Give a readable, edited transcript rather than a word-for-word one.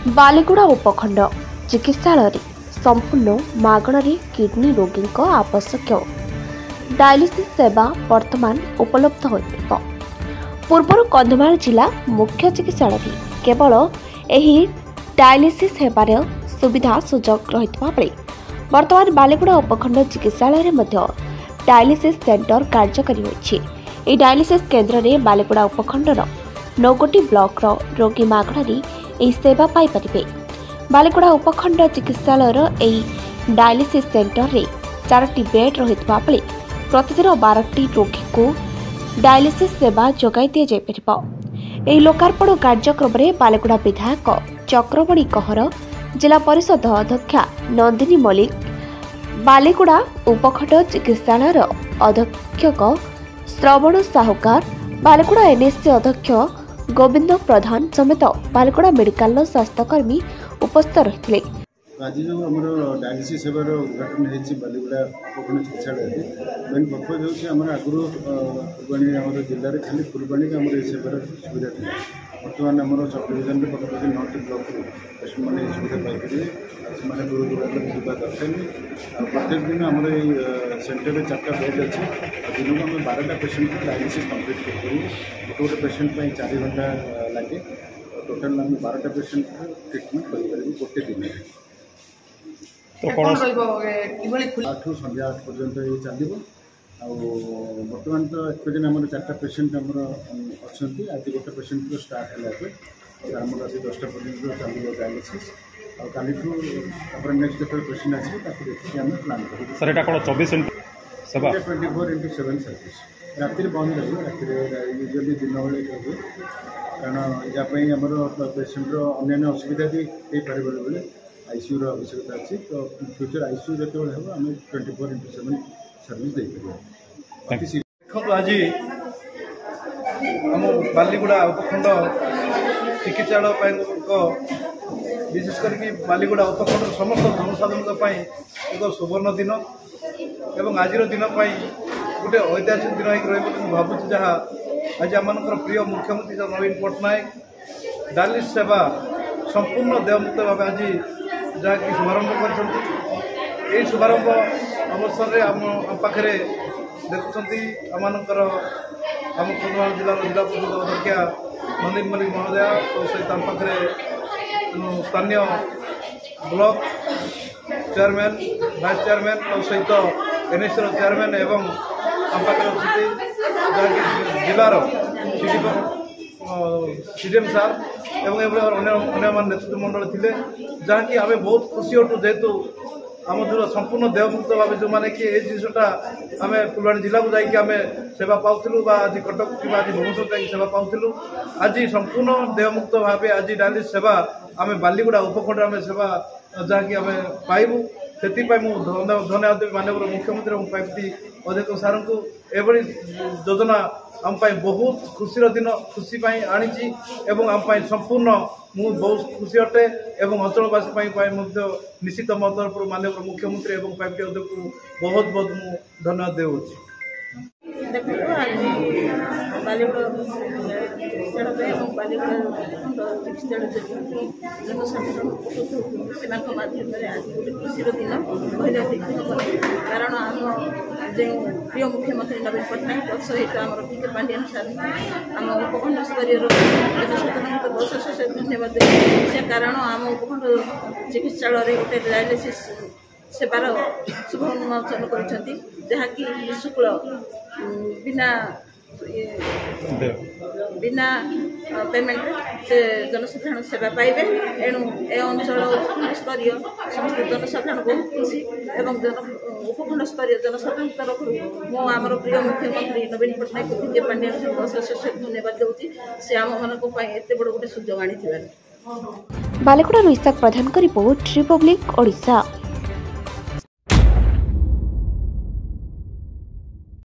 बालीगुड़ा उपखंड चिकित्सालय संपूर्ण मागणारे किडनी रोगी आवश्यक डायलिसिस सेवा वर्तमान उपलब्ध हो पूर्व कंधमाल जिला मुख्य चिकित्सालय केवल एही डायलिसिस सेवार सुविधा सुजोग रहितबा बेले वर्तमान बालीगुड़ा उपखंड चिकित्सालय डायलिसिस सेंटर कार्यकारी होइछि। एही डायलिसिस केन्द्र में बालीगुड़ा उपखंडर 9 ब्लॉक रोगी मागणारे एही सेवा पाई परिबे। बालीगुड़ा उपखंड चिकित्सालयर एही डायलिसिस सेंटर रे 4टी बेड रहितबा बेले प्रतिदिन 12टी रोगी को डायलिसिस सेवा जोगाई दिया जाय परिबो। एही लोकार्पण कार्यक्रम में बालीगुड़ा विधायक चक्रमणि कहर, जिला परिषद अध्यक्षा नंदिनी मल्लिक, बालीगुड़ा उपखंड चिकित्सालयर अधीक्षक श्रवण साहुकार, बालीगुड़ा एनएससी अध्यक्ष गोविंद प्रधान समेत बालीगुड़ा मेडिकल स्वास्थ्यकर्मी उपस्थित रही। आज जो आम डायलिसिस सेवार उद्घाटन होती बालीगुड़ा उपखंड चिकित्सालय मेन पर्पज होमर आगुरी फुलवाणी आम जिले में खाली फुलवाणी आम सेवार सुविधा थी। बर्तमान आम सब डिविजन में पाखापाखि 9टी ब्लॉक पेसेंट मैंने सुविधा पाइपर से दूर दूर जावा दरकार नहीं। प्रत्येक दिन आम सेंटर में 4टा बेड अच्छे दिन को आम 12टा पेसेंट को डायलिसिस कम्प्लीट कर गोटे पेसेंट 4 घंटा लगे। टोटाल आम 12टा पेसेंट ट्रिटमेंट कर गोटे दिन आठ संध्या 8 पर्यंत ये चलो। बर्तमान तो एपर्तन आम 4टा पेसेंट आमर अच्छा आज गोटे पेसेंट को स्टार्ट है आम आज 10टा पर्यंत चलो डायलिसिस काली नेक्स्ट जो पेसेंट आस देखिए आम प्लां कर 24/7 सर्विस राति बंद रही राति यूजुअली दिन बेले रही कारण यापाई आमर पेसेंटर अन्य असुविधा भी हो पारे बेले आईसीयू आवश्यकता अच्छी। तो फ्यूचर आईसीयू जो हम आम 24/7 सर्विस दे देखो। आज आम बालीगुड़ा उपखंड चिकित्सालय विशेषकर बालीगुड़ा उपखंड समस्त जनसाधारण एक सुवर्ण दिन एवं आज दिन गोटे ऐतिहासिक दिन हो भावुँ जहाँ आज आम प्रिय मुख्यमंत्री नवीन पट्टनायक डायलिसिस सेवा संपूर्ण देयमुक्त भाव आज जहाँकि शुभारंभ कर शुभारंभ अवसर में आम पाखे देखुं आमर आम कंधमाल जिला जिला परिषद अध्यक्षा नंदिनी मल्लिक महोदया तो सहित आम पाखे स्थानीय ब्लॉक चेयरमैन वाइस चेयरमैन तो सहित एनएससी चेयरमैन एवं आम पाखे अच्छे जिलार सीडीएम सार एवं अन्य नेतृत्व मंडल थे जहाँकि आम बहुत खुशी हटू जेहेतु आम जो संपूर्ण देयमुक्त भाव जो मैंने कि जिनटा आम फुलवाणी जिला को जाकि आम सेवा पाऊलु आज कटक कि आज भुवनेश्वर जाकि सेवा पाऊलु आज संपूर्ण देयमुक्त भाव आज डायलिसिस सेवा आम बालीगुड़ा उपखंड आम सेवा जहाँकि आम पाइबू से धन्यवाद देवी माननीय मुख्यमंत्री और पाइपी अध्यक्ष सार को एभली योजना आम बहुत खुशी दिन खुशी आनी आम संपूर्ण मु बहुत खुशी अटे एवं अंचलवासी निश्चित मो तरफ माननीय मुख्यमंत्री और पाइपी अध्यक्ष को बहुत बहुत मु धन्यवाद देउछि। बालीगुड़ा चिकित्सालय और बालीगुड़ा चिकित्सालय जनसाधारण से माध्यम आज गोटे खुशी दिन कहले कारण आम जो प्रिय मुख्यमंत्री नवीन पट्टनायक सहित आम पीके पांडियन सार आम उपखंड स्तर जनसाधारण को बहुत शेष धन्यवाद से कारण आम उपखंड चिकित्सालय गोटे डायलिसिस सेवार शुभ उन्मोचन करकि निःशुल्क बिना पेमेंट से जनसाधारण सेवा पाइबे। एणु ए अंचल स्तरीय समस्त जनसाधारण बहुत खुशी एवं उपखंड स्तरीय जनसाधारण तरफ मो आमर प्रिय मुख्यमंत्री नवीन पट्टनायक पीके पांडियन को अशेष धन्यवाद दूसरी से आम मानक एत बड़ गोटे सुजोग आनी। बालीगुड़ा इसाक प्रधान रिपोर्ट रिपब्लिक ओडिशा।